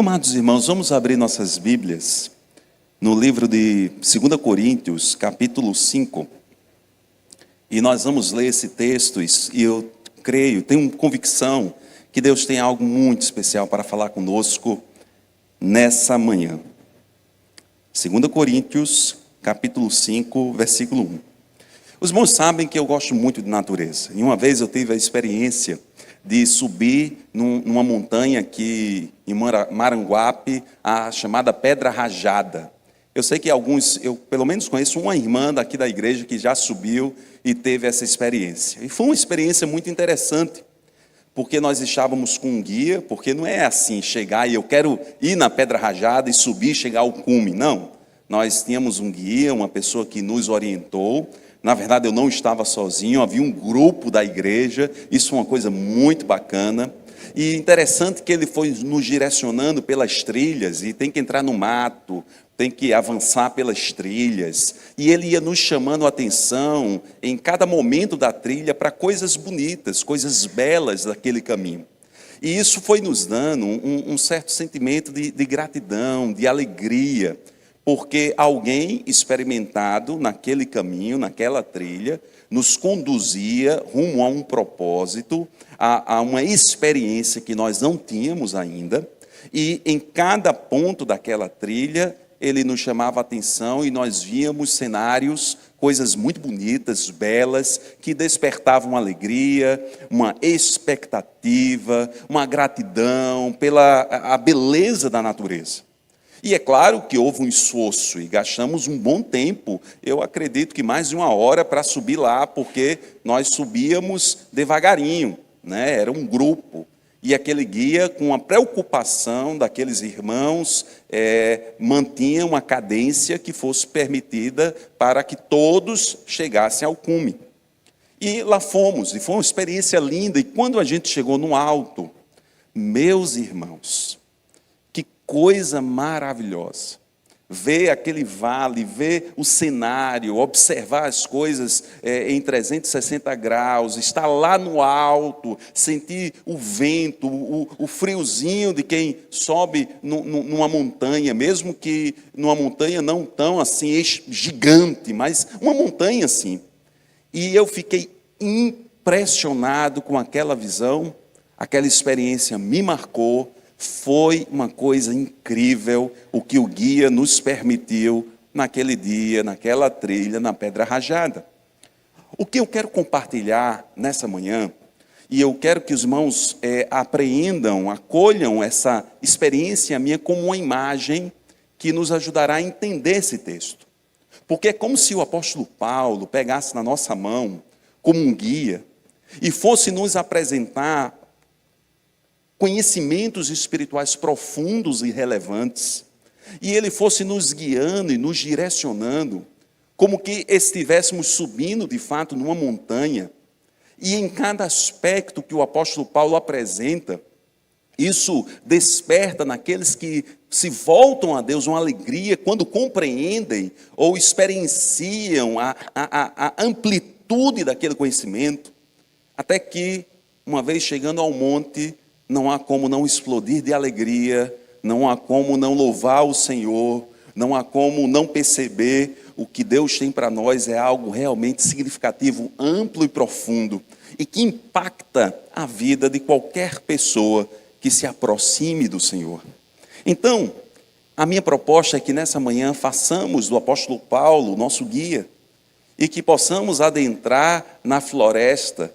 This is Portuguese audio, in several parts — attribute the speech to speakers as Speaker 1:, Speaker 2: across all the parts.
Speaker 1: Amados irmãos, vamos abrir nossas Bíblias no livro de 2 Coríntios, capítulo 5. E nós vamos ler esse texto e eu creio, tenho convicção que Deus tem algo muito especial para falar conosco nessa manhã. 2 Coríntios, capítulo 5, versículo 1. Os irmãos sabem que eu gosto muito de natureza. E uma vez eu tive a experiência de subir numa montanha aqui em Maranguape, a chamada Pedra Rajada. Eu sei que alguns, eu pelo menos conheço uma irmã daqui da igreja que já subiu e teve essa experiência. E foi uma experiência muito interessante, porque nós estávamos com um guia, porque não é assim, chegar e eu quero ir na Pedra Rajada e subir, chegar ao cume, não. Nós tínhamos um guia, uma pessoa que nos orientou. Na verdade, eu não estava sozinho, havia um grupo da igreja, isso é uma coisa muito bacana. E interessante que ele foi nos direcionando pelas trilhas, e tem que entrar no mato, tem que avançar pelas trilhas. E ele ia nos chamando a atenção em cada momento da trilha para coisas bonitas, coisas belas daquele caminho. E isso foi nos dando um certo sentimento de gratidão, de alegria, porque alguém experimentado naquele caminho, naquela trilha, nos conduzia rumo a um propósito, a uma experiência que nós não tínhamos ainda, e em cada ponto daquela trilha, ele nos chamava a atenção e nós víamos cenários, coisas muito bonitas, belas, que despertavam uma alegria, uma expectativa, uma gratidão pela beleza da natureza. E é claro que houve um esforço e gastamos um bom tempo, eu acredito que mais de 1 hora para subir lá, porque nós subíamos devagarinho, né? Era um grupo. E aquele guia, com a preocupação daqueles irmãos, mantinha uma cadência que fosse permitida para que todos chegassem ao cume. E lá fomos, e foi uma experiência linda. E quando a gente chegou no alto, meus irmãos, coisa maravilhosa, ver aquele vale, ver o cenário, observar as coisas em 360 graus, estar lá no alto, sentir o vento, o friozinho de quem sobe numa montanha, mesmo que numa montanha não tão assim gigante, mas uma montanha assim. E eu fiquei impressionado com aquela visão, aquela experiência me marcou. Foi uma coisa incrível o que o guia nos permitiu naquele dia, naquela trilha, na Pedra Rajada. O que eu quero compartilhar nessa manhã, e eu quero que os irmãos apreendam, acolham essa experiência minha como uma imagem que nos ajudará a entender esse texto. Porque é como se o apóstolo Paulo pegasse na nossa mão, como um guia, e fosse nos apresentar conhecimentos espirituais profundos e relevantes, e ele fosse nos guiando e nos direcionando, como que estivéssemos subindo de fato numa montanha, e em cada aspecto que o apóstolo Paulo apresenta, isso desperta naqueles que se voltam a Deus uma alegria quando compreendem ou experienciam a amplitude daquele conhecimento, até que, uma vez chegando ao monte, não há como não explodir de alegria, não há como não louvar o Senhor, não há como não perceber o que Deus tem para nós é algo realmente significativo, amplo e profundo, e que impacta a vida de qualquer pessoa que se aproxime do Senhor. Então, a minha proposta é que nessa manhã façamos do apóstolo Paulo nosso guia, e que possamos adentrar na floresta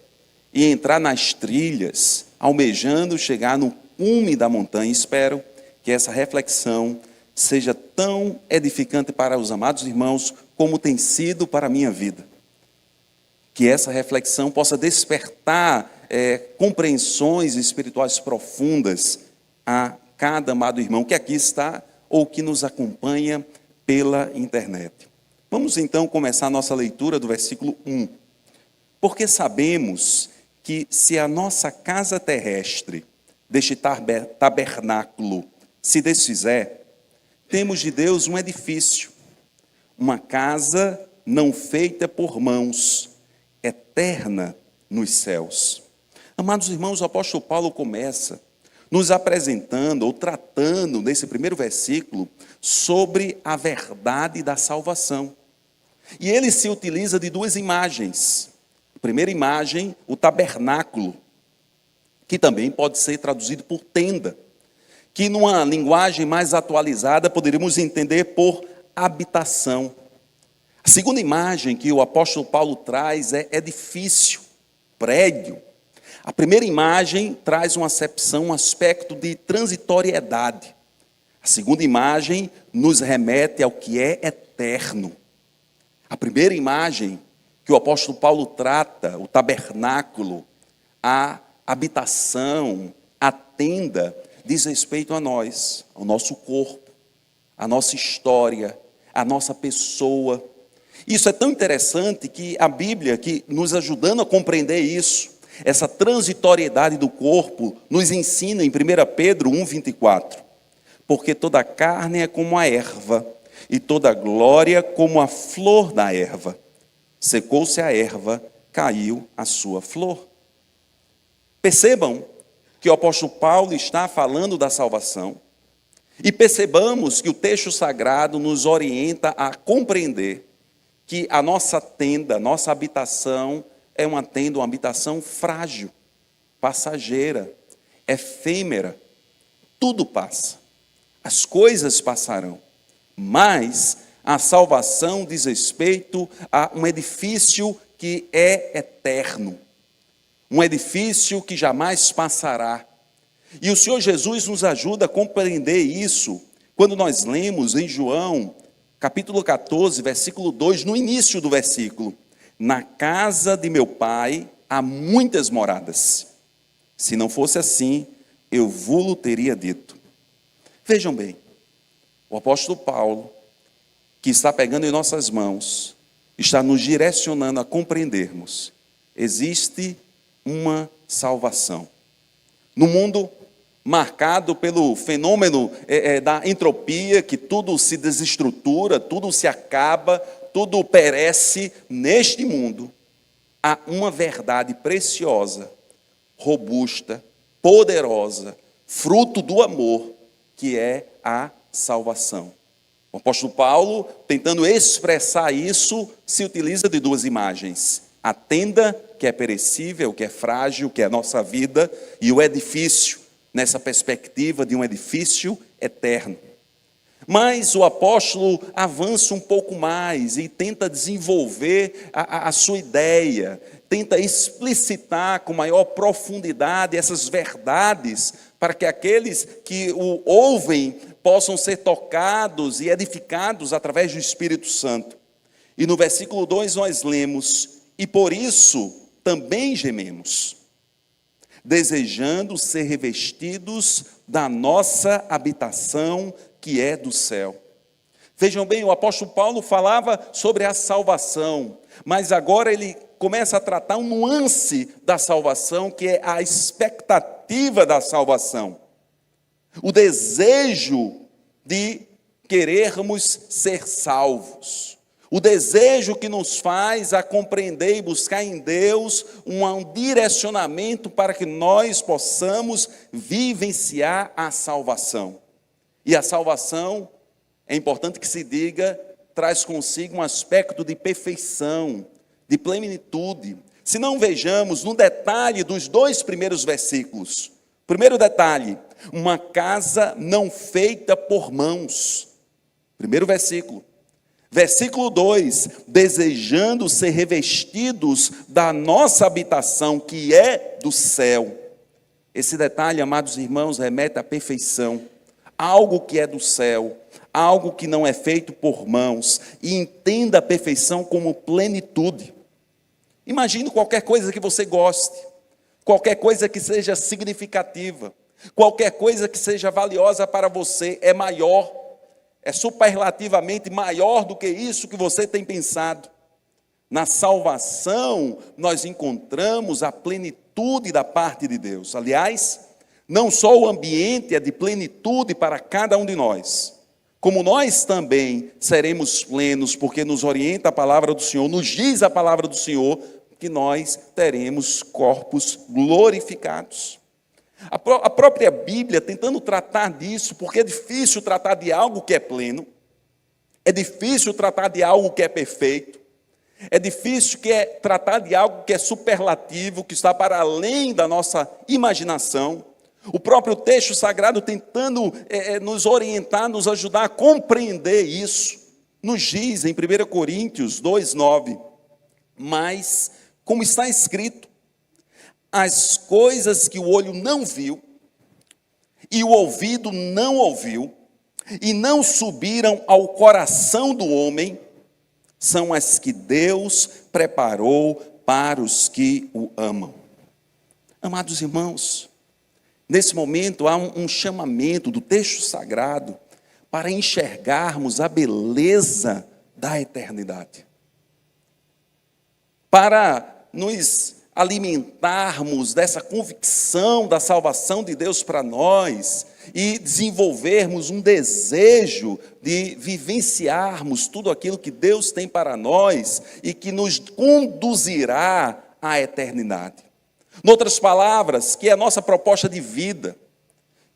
Speaker 1: e entrar nas trilhas, almejando chegar no cume da montanha. Espero que essa reflexão seja tão edificante para os amados irmãos como tem sido para a minha vida. Que essa reflexão possa despertar compreensões espirituais profundas a cada amado irmão que aqui está ou que nos acompanha pela internet. Vamos então começar a nossa leitura do versículo 1. Porque sabemos que se a nossa casa terrestre, deste tabernáculo, se desfizer, temos de Deus um edifício, uma casa não feita por mãos, eterna nos céus. Amados irmãos, o apóstolo Paulo começa nos apresentando ou tratando, nesse primeiro versículo, sobre a verdade da salvação. E ele se utiliza de duas imagens. A primeira imagem, o tabernáculo, que também pode ser traduzido por tenda, que numa linguagem mais atualizada poderíamos entender por habitação. A segunda imagem que o apóstolo Paulo traz é edifício, prédio. A primeira imagem traz uma acepção, um aspecto de transitoriedade. A segunda imagem nos remete ao que é eterno. A primeira imagem que o apóstolo Paulo trata, o tabernáculo, a habitação, a tenda, diz respeito a nós, ao nosso corpo, à nossa história, à nossa pessoa. Isso é tão interessante que a Bíblia, que nos ajudando a compreender isso, essa transitoriedade do corpo, nos ensina em 1 Pedro 1,24. Porque toda carne é como a erva, e toda glória como a flor da erva. Secou-se a erva, caiu a sua flor. Percebam que o apóstolo Paulo está falando da salvação. E percebamos que o texto sagrado nos orienta a compreender que a nossa tenda, nossa habitação, é uma tenda, uma habitação frágil, passageira, efêmera. Tudo passa. As coisas passarão. Mas a salvação diz respeito a um edifício que é eterno. Um edifício que jamais passará. E o Senhor Jesus nos ajuda a compreender isso quando nós lemos em João, capítulo 14, versículo 2, no início do versículo. Na casa de meu pai há muitas moradas. Se não fosse assim, eu vou-lo teria dito. Vejam bem, o apóstolo Paulo, que está pegando em nossas mãos, está nos direcionando a compreendermos. Existe uma salvação. No mundo marcado pelo fenômeno da entropia, que tudo se desestrutura, tudo se acaba, tudo perece, neste mundo, há uma verdade preciosa, robusta, poderosa, fruto do amor, que é a salvação. O apóstolo Paulo, tentando expressar isso, se utiliza de duas imagens. A tenda, que é perecível, que é frágil, que é a nossa vida, e o edifício, nessa perspectiva de um edifício eterno. Mas o apóstolo avança um pouco mais e tenta desenvolver a sua ideia, tenta explicitar com maior profundidade essas verdades, para que aqueles que o ouvem possam ser tocados e edificados através do Espírito Santo. E no versículo 2 nós lemos: e por isso também gememos, desejando ser revestidos da nossa habitação que é do céu. Vejam bem, o apóstolo Paulo falava sobre a salvação, mas agora ele começa a tratar um nuance da salvação, que é a expectativa da salvação. O desejo de querermos ser salvos. O desejo que nos faz a compreender e buscar em Deus um direcionamento para que nós possamos vivenciar a salvação. E a salvação, é importante que se diga, traz consigo um aspecto de perfeição, de plenitude. Se não vejamos no detalhe dos dois primeiros versículos. Primeiro detalhe, uma casa não feita por mãos. Primeiro versículo. Versículo 2, desejando ser revestidos da nossa habitação, que é do céu. Esse detalhe, amados irmãos, remete à perfeição. Algo que é do céu, algo que não é feito por mãos, e entenda a perfeição como plenitude. Imagine qualquer coisa que você goste, qualquer coisa que seja significativa, qualquer coisa que seja valiosa para você, é maior, é superlativamente maior do que isso que você tem pensado. Na salvação, nós encontramos a plenitude da parte de Deus. Aliás, não só o ambiente é de plenitude para cada um de nós, como nós também seremos plenos, porque nos orienta a palavra do Senhor, nos diz a palavra do Senhor, que nós teremos corpos glorificados. A própria Bíblia tentando tratar disso, porque é difícil tratar de algo que é pleno, é difícil tratar de algo que é perfeito, é difícil tratar de algo que é superlativo, que está para além da nossa imaginação. O próprio texto sagrado tentando nos orientar, nos ajudar a compreender isso, nos diz em 1 Coríntios 2,9, mas, como está escrito, as coisas que o olho não viu, e o ouvido não ouviu, e não subiram ao coração do homem, são as que Deus preparou para os que o amam. Amados irmãos, nesse momento há um chamamento do texto sagrado para enxergarmos a beleza da eternidade, para nos alimentarmos dessa convicção da salvação de Deus para nós e desenvolvermos um desejo de vivenciarmos tudo aquilo que Deus tem para nós e que nos conduzirá à eternidade. Em outras palavras, que é a nossa proposta de vida,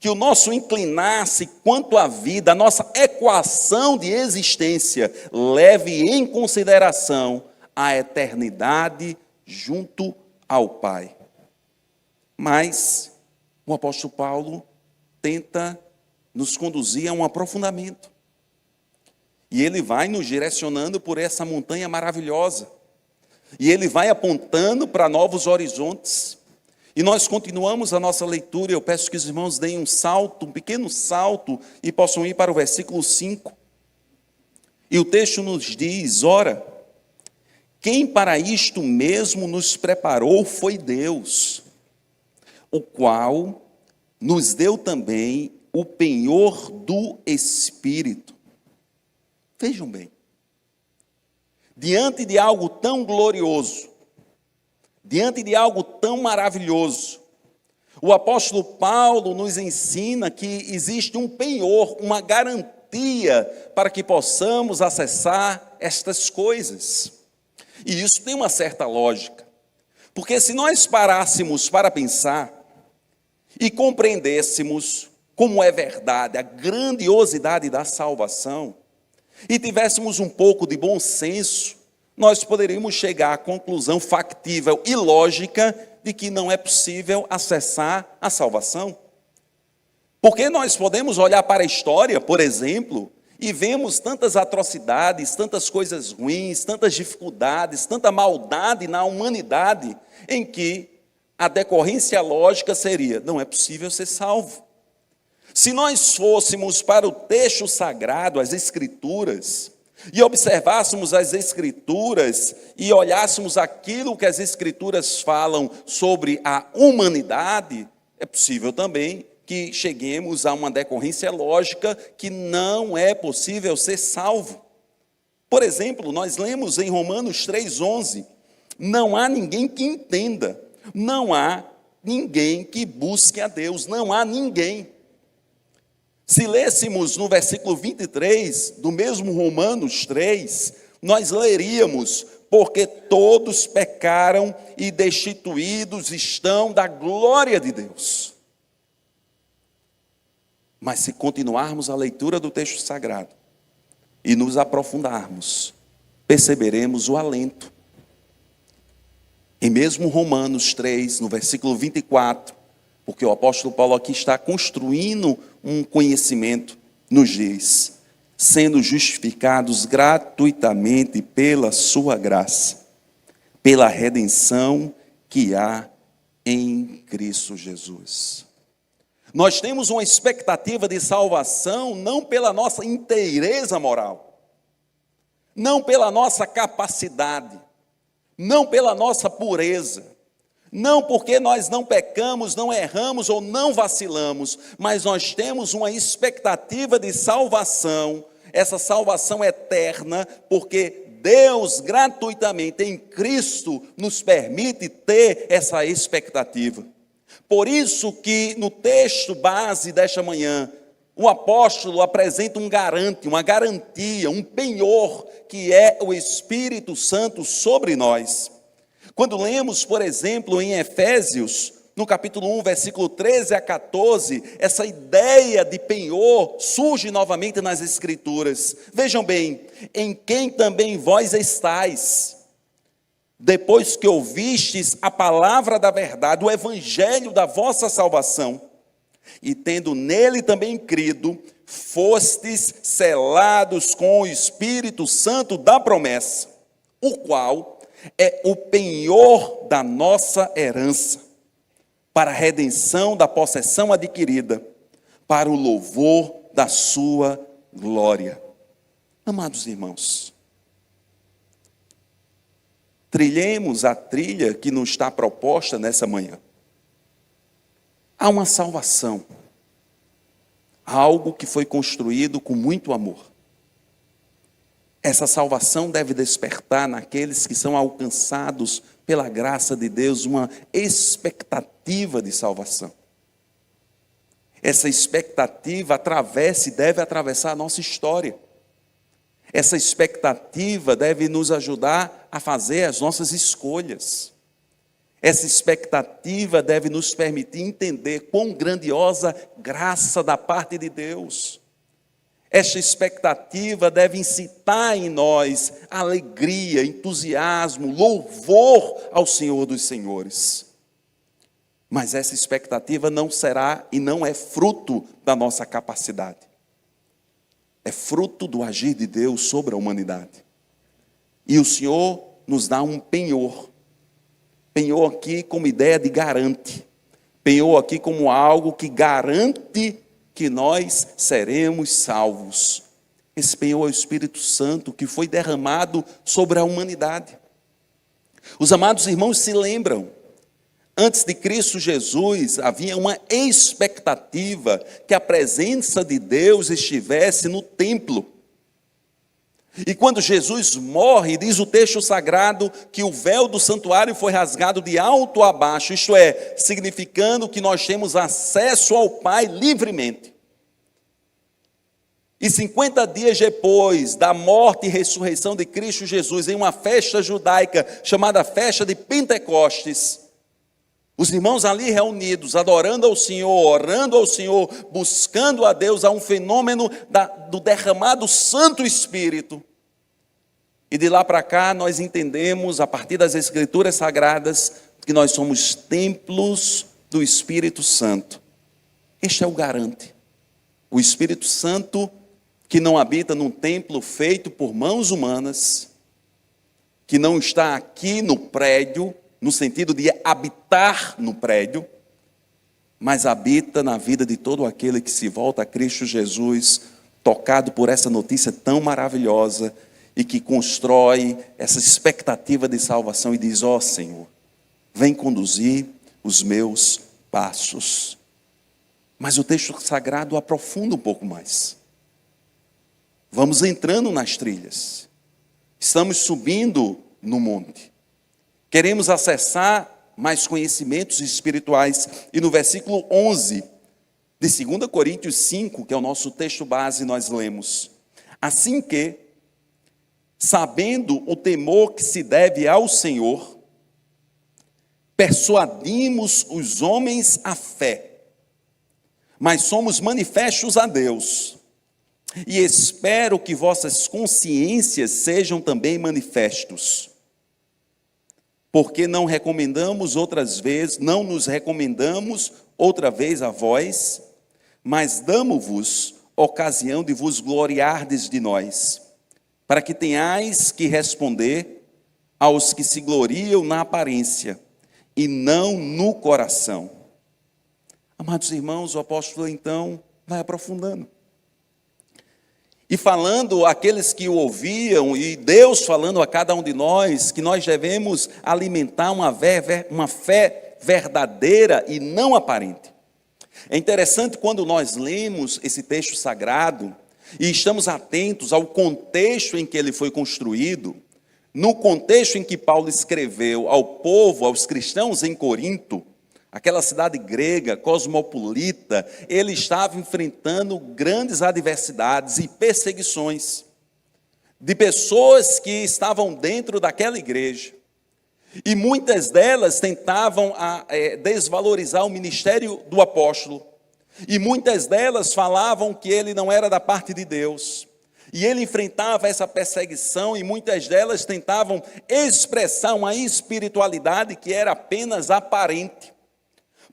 Speaker 1: que o nosso inclinar-se quanto à vida, a nossa equação de existência, leve em consideração a eternidade junto ao Pai. Mas o apóstolo Paulo tenta nos conduzir a um aprofundamento. E ele vai nos direcionando por essa montanha maravilhosa. E ele vai apontando para novos horizontes. E nós continuamos a nossa leitura. Eu peço que os irmãos deem um salto, um pequeno salto, e possam ir para o versículo 5. E o texto nos diz: ora, quem para isto mesmo nos preparou foi Deus, o qual nos deu também o penhor do Espírito. Vejam bem, diante de algo tão glorioso, diante de algo tão maravilhoso, o apóstolo Paulo nos ensina que existe um penhor, uma garantia para que possamos acessar estas coisas. E isso tem uma certa lógica, porque se nós parássemos para pensar e compreendêssemos como é verdade a grandiosidade da salvação, e tivéssemos um pouco de bom senso, nós poderíamos chegar à conclusão factível e lógica de que não é possível acessar a salvação. Porque nós podemos olhar para a história, por exemplo, e vemos tantas atrocidades, tantas coisas ruins, tantas dificuldades, tanta maldade na humanidade, em que a decorrência lógica seria: não é possível ser salvo. Se nós fôssemos para o texto sagrado, as Escrituras, e observássemos as Escrituras e olhássemos aquilo que as Escrituras falam sobre a humanidade, é possível também que cheguemos a uma decorrência lógica que não é possível ser salvo. Por exemplo, nós lemos em Romanos 3,11, não há ninguém que entenda, não há ninguém que busque a Deus, não há ninguém. Se lêssemos no versículo 23, do mesmo Romanos 3, nós leríamos: porque todos pecaram e destituídos estão da glória de Deus. Mas se continuarmos a leitura do texto sagrado e nos aprofundarmos, perceberemos o alento. E mesmo Romanos 3, no versículo 24, porque o apóstolo Paulo aqui está construindo um conhecimento, nos diz: sendo justificados gratuitamente pela sua graça, pela redenção que há em Cristo Jesus. Nós temos uma expectativa de salvação não pela nossa inteireza moral, não pela nossa capacidade, não pela nossa pureza, não porque nós não pecamos, não erramos ou não vacilamos, mas nós temos uma expectativa de salvação, essa salvação eterna, porque Deus gratuitamente em Cristo nos permite ter essa expectativa. Por isso que no texto base desta manhã, o apóstolo apresenta um garante, uma garantia, um penhor, que é o Espírito Santo sobre nós. Quando lemos, por exemplo, em Efésios, no capítulo 1, versículo 13 a 14, essa ideia de penhor surge novamente nas Escrituras. Vejam bem, em quem também vós estáis, depois que ouvistes a palavra da verdade, o evangelho da vossa salvação, e tendo nele também crido, fostes selados com o Espírito Santo da promessa, o qual é o penhor da nossa herança, para a redenção da possessão adquirida, para o louvor da sua glória. Amados irmãos, trilhemos a trilha que nos está proposta nessa manhã. Há uma salvação, algo que foi construído com muito amor. Essa salvação deve despertar naqueles que são alcançados pela graça de Deus uma expectativa de salvação. Essa expectativa atravessa e deve atravessar a nossa história. Essa expectativa deve nos ajudar a fazer as nossas escolhas. Essa expectativa deve nos permitir entender quão grandiosa graça da parte de Deus. Esta expectativa deve incitar em nós alegria, entusiasmo, louvor ao Senhor dos Senhores. Mas essa expectativa não será e não é fruto da nossa capacidade. É fruto do agir de Deus sobre a humanidade. E o Senhor nos dá um penhor. Penhor aqui como ideia de garante. Penhor aqui como algo que garante que nós seremos salvos. Esse penhor é o Espírito Santo que foi derramado sobre a humanidade. Os amados irmãos se lembram, antes de Cristo Jesus, havia uma expectativa que a presença de Deus estivesse no templo. E quando Jesus morre, diz o texto sagrado que o véu do santuário foi rasgado de alto a baixo, isto é, significando que nós temos acesso ao Pai livremente. E 50 dias depois da morte e ressurreição de Cristo Jesus, em uma festa judaica chamada festa de Pentecostes, os irmãos ali reunidos, adorando ao Senhor, orando ao Senhor, buscando a Deus, há um fenômeno do derramado Santo Espírito. E de lá para cá nós entendemos, a partir das Escrituras Sagradas, que nós somos templos do Espírito Santo. Este é o garante. O Espírito Santo que não habita num templo feito por mãos humanas, que não está aqui no prédio, no sentido de habitar no prédio, mas habita na vida de todo aquele que se volta a Cristo Jesus, tocado por essa notícia tão maravilhosa e que constrói essa expectativa de salvação e diz: ó Senhor, vem conduzir os meus passos. Mas o texto sagrado aprofunda um pouco mais. Vamos entrando nas trilhas. Estamos subindo no monte. Queremos acessar mais conhecimentos espirituais. E no versículo 11 de 2 Coríntios 5, que é o nosso texto base, nós lemos: assim que, sabendo o temor que se deve ao Senhor, persuadimos os homens à fé, mas somos manifestos a Deus. E espero que vossas consciências sejam também manifestos. Porque não nos recomendamos outra vez a vós, mas damo-vos ocasião de vos gloriardes de nós, para que tenhais que responder aos que se gloriam na aparência, e não no coração. Amados irmãos, o apóstolo então vai aprofundando. E falando àqueles que o ouviam, e Deus falando a cada um de nós, que nós devemos alimentar uma fé verdadeira e não aparente. É interessante quando nós lemos esse texto sagrado, e estamos atentos ao contexto em que ele foi construído, no contexto em que Paulo escreveu ao povo, aos cristãos em Corinto, aquela cidade grega, cosmopolita, ele estava enfrentando grandes adversidades e perseguições de pessoas que estavam dentro daquela igreja. E muitas delas tentavam desvalorizar o ministério do apóstolo. E muitas delas falavam que ele não era da parte de Deus. E ele enfrentava essa perseguição e muitas delas tentavam expressar uma espiritualidade que era apenas aparente.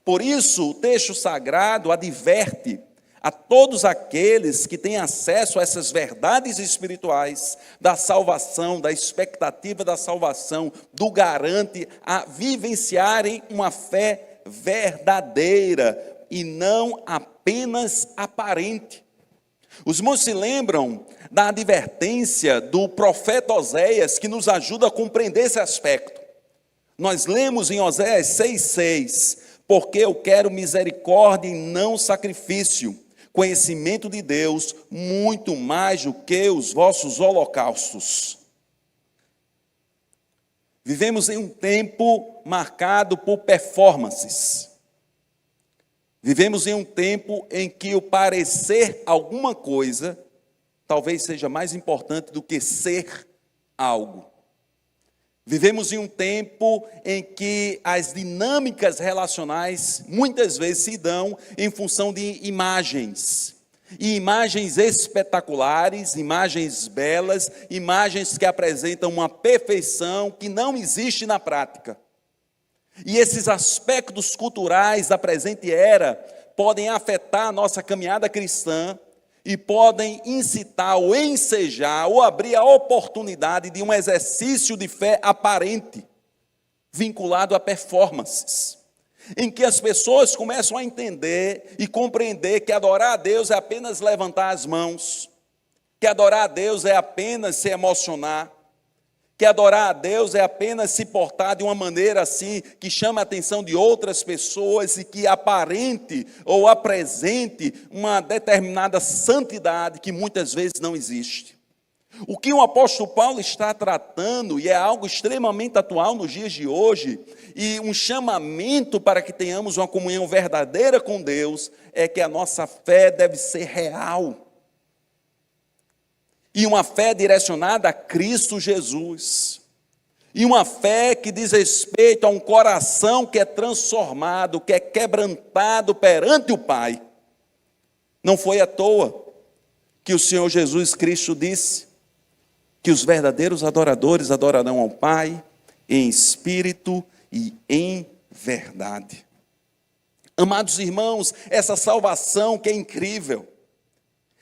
Speaker 1: Por isso, o texto sagrado adverte a todos aqueles que têm acesso a essas verdades espirituais da salvação, da expectativa da salvação, do garante a vivenciarem uma fé verdadeira e não apenas aparente. Os irmãos se lembram da advertência do profeta Oséias, que nos ajuda a compreender esse aspecto. Nós lemos em Oséias 6,6, porque eu quero misericórdia e não sacrifício, conhecimento de Deus, muito mais do que os vossos holocaustos. Vivemos em um tempo marcado por performances. Vivemos em um tempo em que o parecer alguma coisa talvez seja mais importante do que ser algo. Vivemos em um tempo em que as dinâmicas relacionais muitas vezes se dão em função de imagens. E imagens espetaculares, imagens belas, imagens que apresentam uma perfeição que não existe na prática. E esses aspectos culturais da presente era podem afetar a nossa caminhada cristã e podem incitar ou ensejar ou abrir a oportunidade de um exercício de fé aparente, vinculado a performances, em que as pessoas começam a entender e compreender que adorar a Deus é apenas levantar as mãos, que adorar a Deus é apenas se emocionar, que adorar a Deus é apenas se portar de uma maneira assim, que chama a atenção de outras pessoas e que aparente ou apresente uma determinada santidade que muitas vezes não existe. O que o apóstolo Paulo está tratando, e é algo extremamente atual nos dias de hoje, e um chamamento para que tenhamos uma comunhão verdadeira com Deus, é que a nossa fé deve ser real. E uma fé direcionada a Cristo Jesus. E uma fé que diz respeito a um coração que é transformado, que é quebrantado perante o Pai. Não foi à toa que o Senhor Jesus Cristo disse que os verdadeiros adoradores adorarão ao Pai em espírito e em verdade. Amados irmãos, essa salvação que é incrível,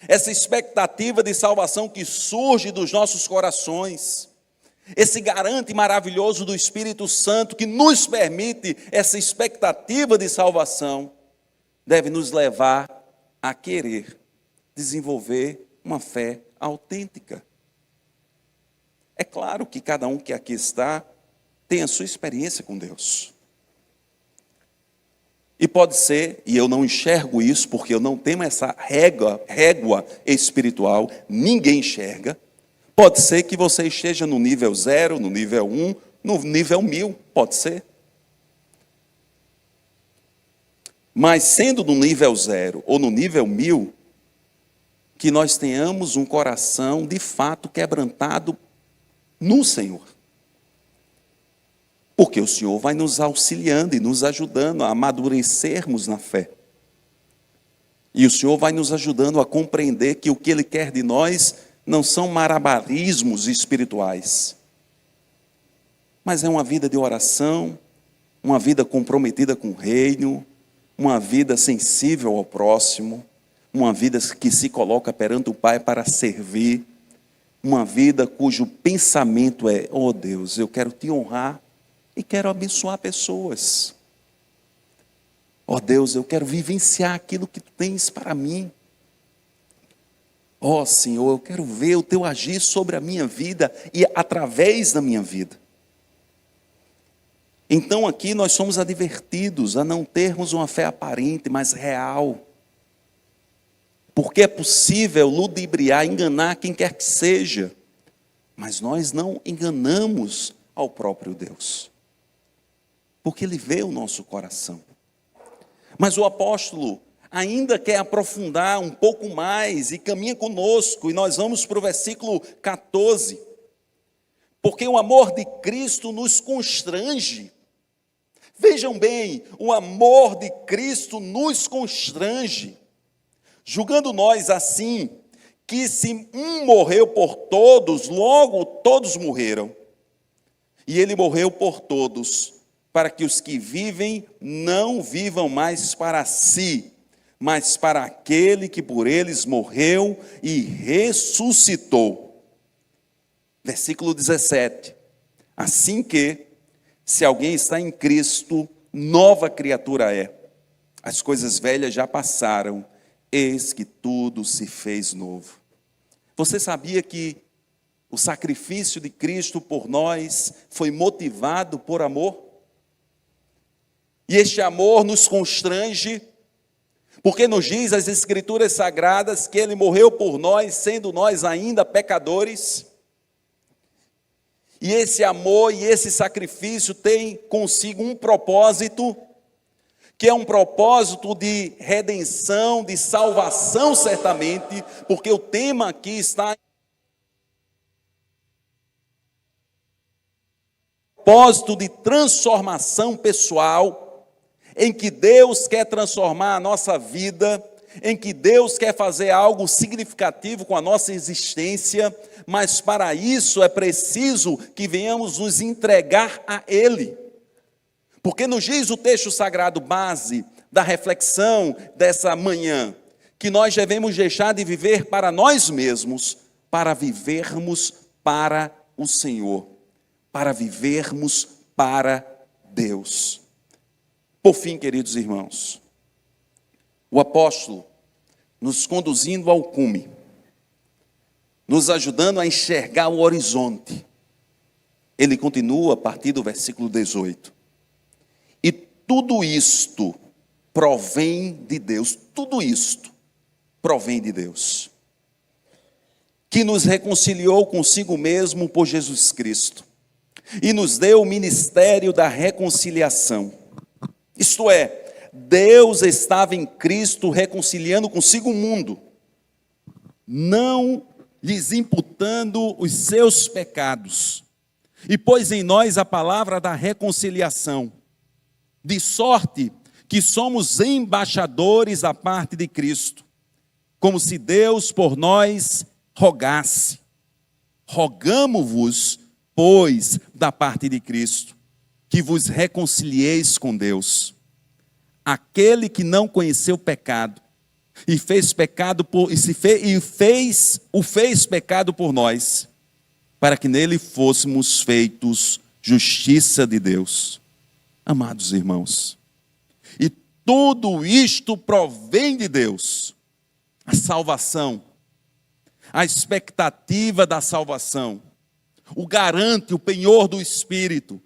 Speaker 1: essa expectativa de salvação que surge dos nossos corações, esse garante maravilhoso do Espírito Santo que nos permite essa expectativa de salvação, deve nos levar a querer desenvolver uma fé autêntica. É claro que cada um que aqui está tem a sua experiência com Deus. E pode ser, e eu não enxergo isso, porque eu não tenho essa régua espiritual, ninguém enxerga. Pode ser que você esteja no nível 0, no nível 1, no nível 1000, pode ser. Mas sendo no nível 0 ou no nível 1000, que nós tenhamos um coração de fato quebrantado no Senhor. Porque o Senhor vai nos auxiliando e nos ajudando a amadurecermos na fé. E o Senhor vai nos ajudando a compreender que o que Ele quer de nós não são malabarismos espirituais, mas é uma vida de oração, uma vida comprometida com o reino, uma vida sensível ao próximo, uma vida que se coloca perante o Pai para servir, uma vida cujo pensamento é: oh Deus, eu quero te honrar e quero abençoar pessoas. Ó Deus, eu quero vivenciar aquilo que tu tens para mim. Ó Senhor, eu quero ver o teu agir sobre a minha vida e através da minha vida. Então aqui nós somos advertidos a não termos uma fé aparente, mas real. Porque é possível ludibriar, enganar quem quer que seja, mas nós não enganamos ao próprio Deus, porque Ele vê o nosso coração. Mas o apóstolo ainda quer aprofundar um pouco mais e caminha conosco, e nós vamos para o versículo 14. porque o amor de Cristo nos constrange. Vejam bem, o amor de Cristo nos constrange, julgando nós assim, que se um morreu por todos, logo todos morreram. E ele morreu por todos, para que os que vivem não vivam mais para si, mas para aquele que por eles morreu e ressuscitou. Versículo 17. Assim que, se alguém está em Cristo, nova criatura é. As coisas velhas já passaram, eis que tudo se fez novo. Você sabia que o sacrifício de Cristo por nós foi motivado por amor? E este amor nos constrange, porque nos diz as Escrituras Sagradas que Ele morreu por nós, sendo nós ainda pecadores. E esse amor e esse sacrifício tem consigo um propósito, que é um propósito de redenção, de salvação, certamente, porque o tema aqui está em propósito de transformação pessoal, em que Deus quer transformar a nossa vida, em que Deus quer fazer algo significativo com a nossa existência, mas para isso é preciso que venhamos nos entregar a Ele. Porque nos diz o texto sagrado base da reflexão dessa manhã, que nós devemos deixar de viver para nós mesmos, para vivermos para o Senhor, para vivermos para Deus. Por fim, queridos irmãos, o apóstolo, nos conduzindo ao cume, nos ajudando a enxergar o horizonte, ele continua a partir do versículo 18. E tudo isto provém de Deus, tudo isto provém de Deus, que nos reconciliou consigo mesmo por Jesus Cristo, e nos deu o ministério da reconciliação. Isto é, Deus estava em Cristo reconciliando consigo o mundo, não lhes imputando os seus pecados, e pôs em nós a palavra da reconciliação, de sorte que somos embaixadores da parte de Cristo, como se Deus por nós rogasse. Rogamo-vos, pois, da parte de Cristo, que vos reconcilieis com Deus. Aquele que não conheceu o pecado, e fez pecado fez pecado por nós, para que nele fôssemos feitos justiça de Deus. Amados irmãos, e tudo isto provém de Deus, a salvação, a expectativa da salvação, o garante, o penhor do Espírito,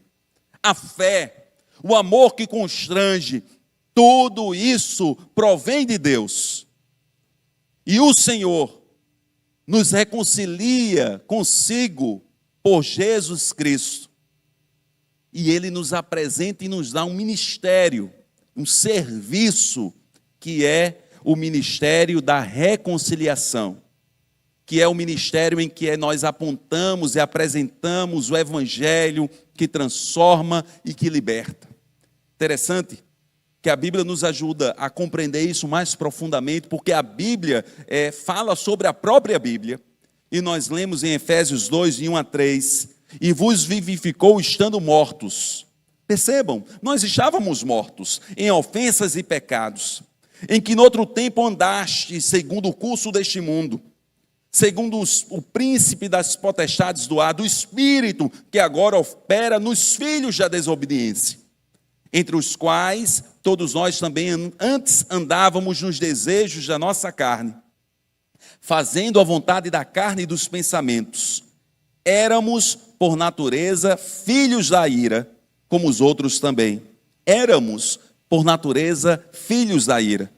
Speaker 1: a fé, o amor que constrange, tudo isso provém de Deus. E o Senhor nos reconcilia consigo por Jesus Cristo. E Ele nos apresenta e nos dá um ministério, um serviço, que é o ministério da reconciliação, que é o ministério em que nós apontamos e apresentamos o Evangelho que transforma e que liberta. Interessante que a Bíblia nos ajuda a compreender isso mais profundamente, porque a Bíblia fala sobre a própria Bíblia, e nós lemos em Efésios 2, de 1 a 3, e vos vivificou estando mortos. Percebam, nós estávamos mortos em ofensas e pecados, em que no outro tempo andaste segundo o curso deste mundo, segundo o príncipe das potestades do ar, do espírito que agora opera nos filhos da desobediência, entre os quais todos nós também antes andávamos nos desejos da nossa carne, fazendo a vontade da carne e dos pensamentos. Éramos, por natureza, filhos da ira, como os outros também. Éramos, por natureza, filhos da ira.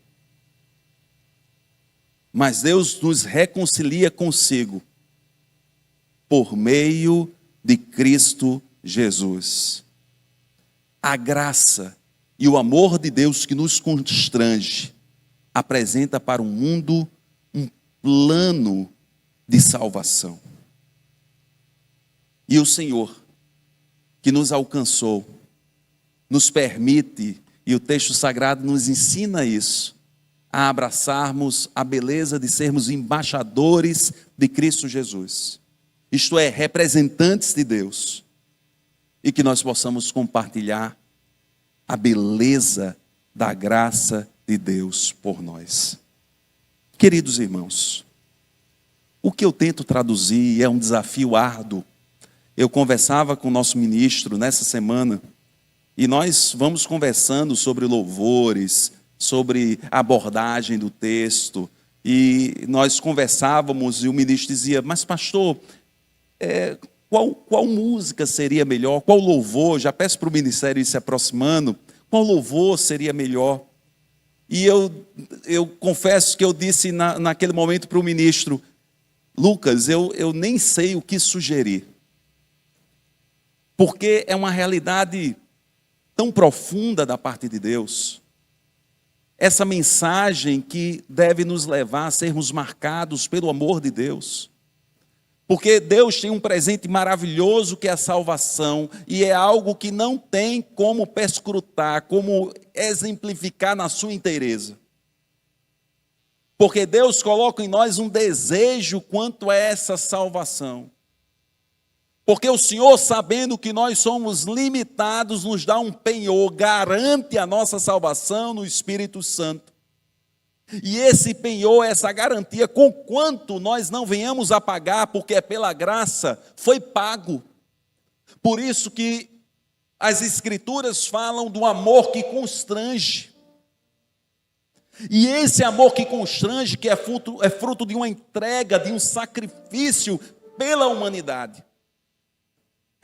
Speaker 1: Mas Deus nos reconcilia consigo, por meio de Cristo Jesus. A graça e o amor de Deus que nos constrange apresenta para o mundo um plano de salvação. E o Senhor, que nos alcançou, nos permite, e o texto sagrado nos ensina isso, a abraçarmos a beleza de sermos embaixadores de Cristo Jesus. Isto é, representantes de Deus. E que nós possamos compartilhar a beleza da graça de Deus por nós. Queridos irmãos, o que eu tento traduzir é um desafio árduo. Eu conversava com o nosso ministro nessa semana, e nós vamos conversando sobre louvores, sobre a abordagem do texto, e nós conversávamos e o ministro dizia, mas pastor, qual música seria melhor? Qual louvor? Já peço para o ministério ir se aproximando, qual louvor seria melhor? E eu confesso que eu disse naquele momento para o ministro, Lucas, eu nem sei o que sugerir, porque é uma realidade tão profunda da parte de Deus, essa mensagem que deve nos levar a sermos marcados pelo amor de Deus, porque Deus tem um presente maravilhoso que é a salvação, e é algo que não tem como perscrutar, como exemplificar na sua inteireza, porque Deus coloca em nós um desejo quanto a essa salvação. Porque o Senhor, sabendo que nós somos limitados, nos dá um penhor, garante a nossa salvação no Espírito Santo. E esse penhor, essa garantia, conquanto nós não venhamos a pagar, porque é pela graça, foi pago. Por isso que as Escrituras falam do amor que constrange. E esse amor que constrange, que é fruto de uma entrega, de um sacrifício pela humanidade.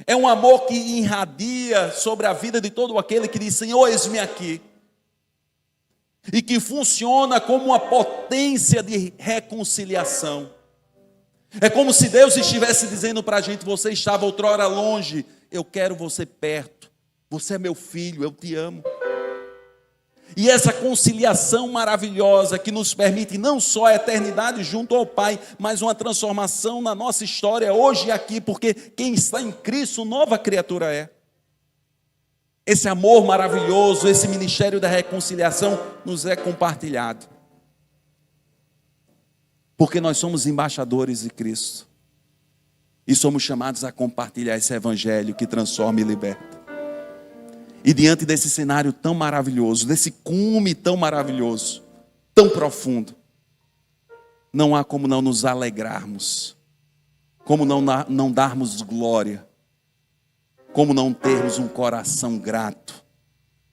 Speaker 1: É um amor que irradia sobre a vida de todo aquele que diz, Senhor, eis-me aqui. E que funciona como uma potência de reconciliação. É como se Deus estivesse dizendo para a gente, você estava outrora longe, eu quero você perto. Você é meu filho, eu te amo. E essa conciliação maravilhosa que nos permite não só a eternidade junto ao Pai, mas uma transformação na nossa história hoje e aqui, porque quem está em Cristo, nova criatura é. Esse amor maravilhoso, esse ministério da reconciliação nos é compartilhado. Porque nós somos embaixadores de Cristo. E somos chamados a compartilhar esse evangelho que transforma e liberta. E diante desse cenário tão maravilhoso, desse cume tão maravilhoso, tão profundo, não há como não nos alegrarmos, como não darmos glória, como não termos um coração grato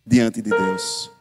Speaker 1: diante de Deus.